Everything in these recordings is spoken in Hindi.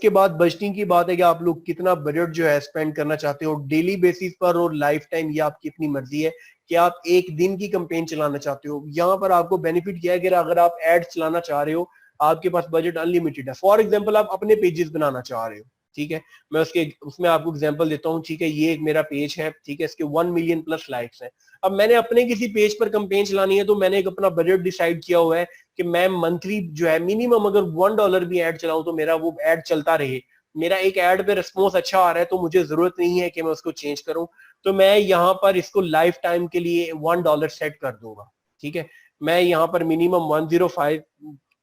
उसके बाद बजटिंग की बात है कि आप लोग कितना बजट जो है स्पेंड करना चाहते हो डेली बेसिस पर और लाइफ टाइम, ये आपकी अपनी मर्जी है कि आप एक दिन की कैंपेन चलाना चाहते हो। यहाँ पर आपको बेनिफिट क्या है कि अगर आप एड चलाना चाह रहे हो, आपके पास बजट अनलिमिटेड है। फॉर एग्जाम्पल आप अपने पेजेस बनाना चाह रहे हो, ठीक है, मैं उसमें आपको एग्जांपल देता हूँ, ठीक है, ये एक मेरा पेज है, ठीक है, इसके 1 मिलियन प्लस लाइक्स हैं। अब मैंने अपने किसी पेज पर कैंपेन चलानी है तो मैंने एक अपना बजट डिसाइड किया हुआ है कि मैं मंथली जो है मिनिमम अगर $1 भी ऐड चलाऊं तो मेरा वो ऐड चलता रहे। मेरा एक ऐड पे रिस्पॉन्स अच्छा आ रहा है तो मुझे जरूरत नहीं है कि मैं उसको चेंज करूं। तो मैं यहाँ पर इसको लाइफ टाइम के लिए $1 सेट कर दूंगा, ठीक है। मैं यहाँ पर मिनिमम 105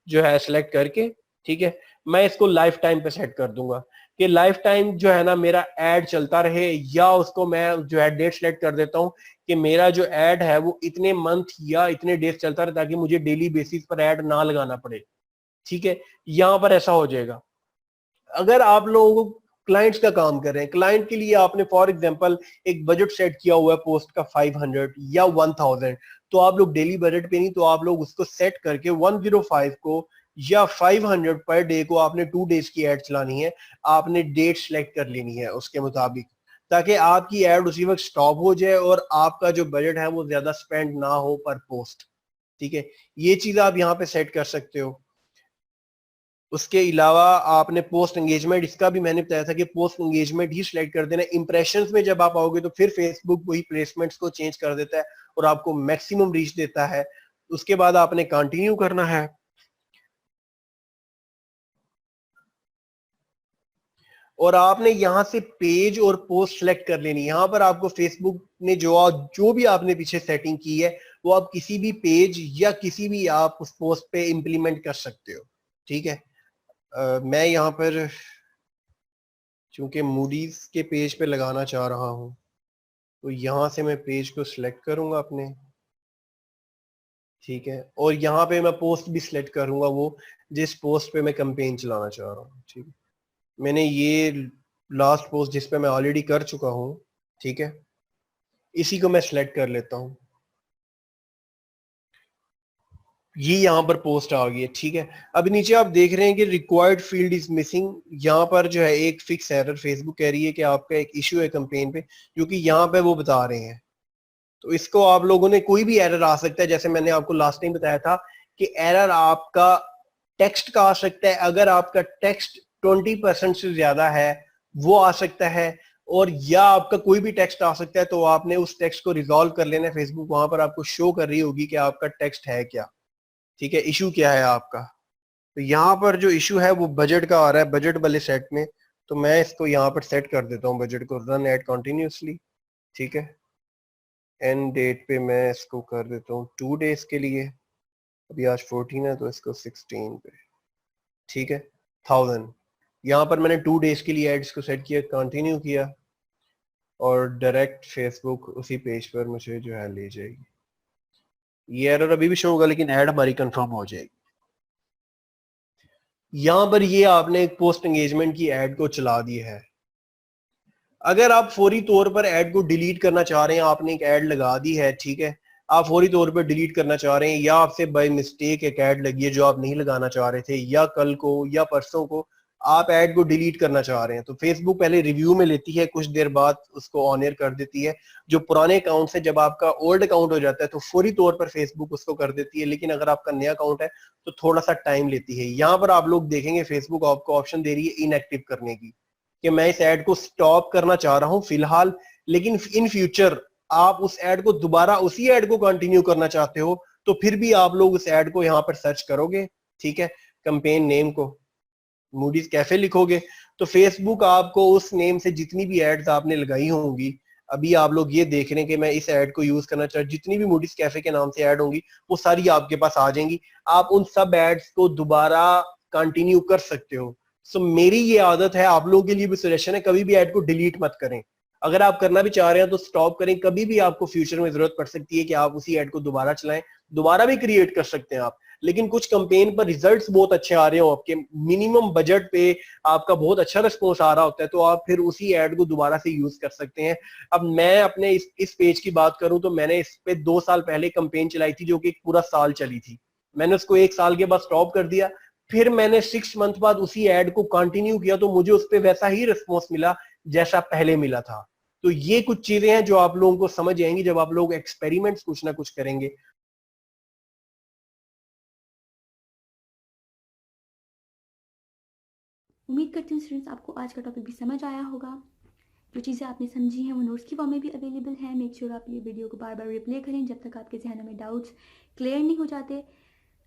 जो है सिलेक्ट करके, ठीक है, मैं इसको लाइफ टाइम पे सेट कर दूंगा कि लाइफ टाइम जो है ना मेरा एड चलता रहे, या उसको मैं जो है डेट सेलेक्ट कर देता हूँ कि मेरा जो एड है वो इतने मंथ या इतने डेज चलता रहे, ताकि मुझे डेली बेसिस पर एड ना लगाना पड़े, ठीक है। यहां पर ऐसा हो जाएगा। अगर आप लोगों को क्लाइंट्स का काम कर रहे हैं, क्लाइंट के लिए आपने फॉर एग्जांपल एक बजट सेट किया हुआ है पोस्ट का 500 या 1000, तो आप लोग डेली बजट पे नहीं, तो आप लोग उसको सेट करके 105 को या 500 पर डे को आपने 2 डेज की एड चलानी है। आपने डेट सेलेक्ट कर लेनी है उसके मुताबिक, ताकि आपकी एड उसी वक्त स्टॉप हो जाए और आपका जो बजट है वो ज्यादा स्पेंड ना हो पर पोस्ट, ठीक है। ये चीज आप यहाँ पे सेट कर सकते हो। उसके अलावा आपने पोस्ट एंगेजमेंट, इसका भी मैंने बताया था कि पोस्ट एंगेजमेंट ही सिलेक्ट कर देना। इंप्रेशंस में जब आप आओगे तो फिर फेसबुक वही प्लेसमेंट्स को चेंज कर देता है और आपको मैक्सिमम रीच देता है। उसके बाद आपने कंटिन्यू करना है और आपने यहां से पेज और पोस्ट सेलेक्ट कर लेनी। यहां पर आपको फेसबुक ने जो भी आपने पीछे सेटिंग की है वो आप किसी भी पेज या किसी भी आप उस पोस्ट पे इंप्लीमेंट कर सकते हो, ठीक है। मैं यहाँ पर चूंकि मूडीज के पेज पे लगाना चाह रहा हूं तो यहां से मैं पेज को सिलेक्ट करूंगा अपने, ठीक है, और यहाँ पे मैं पोस्ट भी सिलेक्ट करूंगा वो जिस पोस्ट पे मैं कैंपेन चलाना चाह रहा हूँ, ठीक है। मैंने ये लास्ट पोस्ट जिस पे मैं ऑलरेडी कर चुका हूँ, ठीक है, इसी को मैं सिलेक्ट कर लेता हूँ। ये यहाँ पर पोस्ट आ गई है, ठीक है। अब नीचे आप देख रहे हैं कि रिक्वायर्ड फील्ड इज मिसिंग। यहाँ पर जो है एक फिक्स एरर फेसबुक कह रही है कि आपका एक इशू है कैंपेन पे, जो कि यहाँ पे वो बता रहे हैं। तो इसको आप लोगों ने, कोई भी एरर आ सकता है, जैसे मैंने आपको लास्ट टाइम बताया था कि एरर आपका टेक्स्ट का आ सकता है। अगर आपका टेक्स्ट 20% से ज्यादा है वो आ सकता है, और या आपका कोई भी टेक्स्ट आ सकता है। तो आपने उस टेक्स्ट को रिजॉल्व कर लेना है। फेसबुक वहां पर आपको शो कर रही होगी कि आपका टेक्स्ट है क्या, ठीक है, इशू क्या है आपका। तो यहाँ पर जो इशू है वो बजट का आ रहा है, बजट वाले सेट में। तो मैं इसको यहाँ पर सेट कर देता हूँ, बजट को रन एट कंटिन्यूसली, ठीक है। एंड डेट पे मैं इसको कर देता हूँ 2 डेज के लिए। अभी आज 14 है तो इसको 16 पे, ठीक है, 1000। यहाँ पर मैंने 2 डेज के लिए एड्स को सेट किया, कंटिन्यू किया, और डायरेक्ट फेसबुक उसी पेज पर मुझे जो है ले जाएगी। ये एरर अभी भी शो होगा लेकिन ऐड हमारी कंफर्म हो जाएगी। यहां पर ये आपने एक पोस्ट एंगेजमेंट की ऐड को चला दी है। अगर आप फौरी तौर पर ऐड को डिलीट करना चाह रहे हैं, आपने एक ऐड लगा दी है, ठीक है, आप फौरी तौर पर डिलीट करना चाह रहे हैं, या आपसे बाय मिस्टेक एक ऐड लगी है जो आप नहीं लगाना चाह रहे थे, या कल को या परसों को आप ऐड को डिलीट करना चाह रहे हैं, तो फेसबुक पहले रिव्यू में लेती है, कुछ देर बाद उसको ऑन एयर कर देती है। जो पुराने अकाउंट से जब आपका ओल्ड अकाउंट हो जाता है तो फौरी तौर पर फेसबुक उसको कर देती है, लेकिन अगर आपका नया अकाउंट है तो थोड़ा सा टाइम लेती है। यहाँ पर आप लोग देखेंगे फेसबुक आपको ऑप्शन दे रही है इनएक्टिव करने की, कि मैं इस ऐड को स्टॉप करना चाह रहा हूं फिलहाल, लेकिन इन फ्यूचर आप उस ऐड को दोबारा उसी ऐड को कंटिन्यू करना चाहते हो तो फिर भी आप लोग उस ऐड को यहाँ पर सर्च करोगे, ठीक है, कैंपेन नेम को मूडीज कैफे लिखोगे तो फेसबुक आपको उस नेम से जितनी भी एड्स आपने लगाई होंगी, अभी आप लोग ये देख रहे हैं कि मैं इस ऐड को यूज करना चाह, जितनी भी मूडीज कैफे के नाम से ऐड होंगी वो सारी आपके पास आ जाएंगी। आप उन सब एड्स को दोबारा कंटिन्यू कर सकते हो। सो मेरी ये आदत है, आप लोगों के लिए भी सजेशन है, कभी भी ऐड को डिलीट मत करें। अगर आप करना भी चाह रहे हैं तो स्टॉप करें, कभी भी आपको फ्यूचर में जरूरत पड़ सकती है कि आप उसी ऐड को दोबारा चलाएं, दोबारा भी क्रिएट कर सकते हैं आप। लेकिन कुछ कैंपेन पर रिजल्ट्स बहुत अच्छे आ रहे हो, आपके मिनिमम बजट पे आपका बहुत अच्छा रिस्पॉन्स आ रहा होता है, तो आप फिर उसी ऐड को दोबारा से यूज कर सकते हैं। अब मैं अपने इस पेज की बात करूं तो मैंने इस पे 2 साल पहले कैंपेन चलाई थी जो कि एक पूरा साल चली थी। मैंने उसको 1 साल के बाद स्टॉप कर दिया फिर मैंने 6 मंथ बाद उसी एड को कंटिन्यू किया तो मुझे उस पर वैसा ही रिस्पॉन्स मिला जैसा पहले मिला था। तो ये कुछ चीजें हैं जो आप लोगों को समझ आएंगी जब आप लोग एक्सपेरिमेंट्स कुछ ना कुछ करेंगे। उम्मीद करती हूँ स्टूडेंट्स आपको आज का टॉपिक भी समझ आया होगा। जो चीज़ें आपने समझी हैं वो नोट्स की फॉर्म में भी अवेलेबल है। मेक श्योर आप ये वीडियो को बार बार रिप्ले करें जब तक आपके जहनों में डाउट्स क्लियर नहीं हो जाते।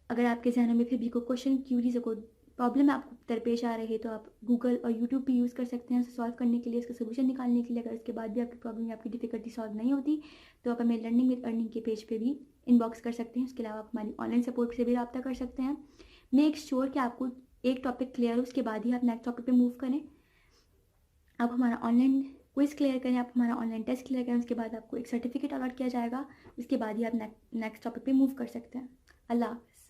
अगर आपके जहनों में फिर भी कोई क्वेश्चन, क्यूरीज, कोई प्रॉब्लम आपको दरपेश आ रही है तो आप गूगल और यूट्यूब भी यूज़ कर सकते हैं उसे सॉल्व करने के लिए, उसका सोल्यूशन निकालने के लिए। अगर उसके बाद भी आपकी प्रॉब्लम या आपकी डिफिकल्टी सॉल्व नहीं होती तो आप हमें लर्निंग विद अर्निंग के पेज पे भी इनबॉक्स कर सकते हैं। उसके अलावा आप हमारी ऑनलाइन सपोर्ट से भी रब्ता कर सकते हैं। मेक श्योर कि आपको एक टॉपिक क्लियर हो, उसके बाद ही आप नेक्स्ट टॉपिक पे मूव करें। आप हमारा ऑनलाइन क्विज क्लियर करें, आप हमारा ऑनलाइन टेस्ट क्लियर करें, उसके बाद आपको एक सर्टिफिकेट अलॉट किया जाएगा। उसके बाद ही आप नेक्स्ट टॉपिक पे मूव कर सकते हैं। अल्लाह हाफ़िज़।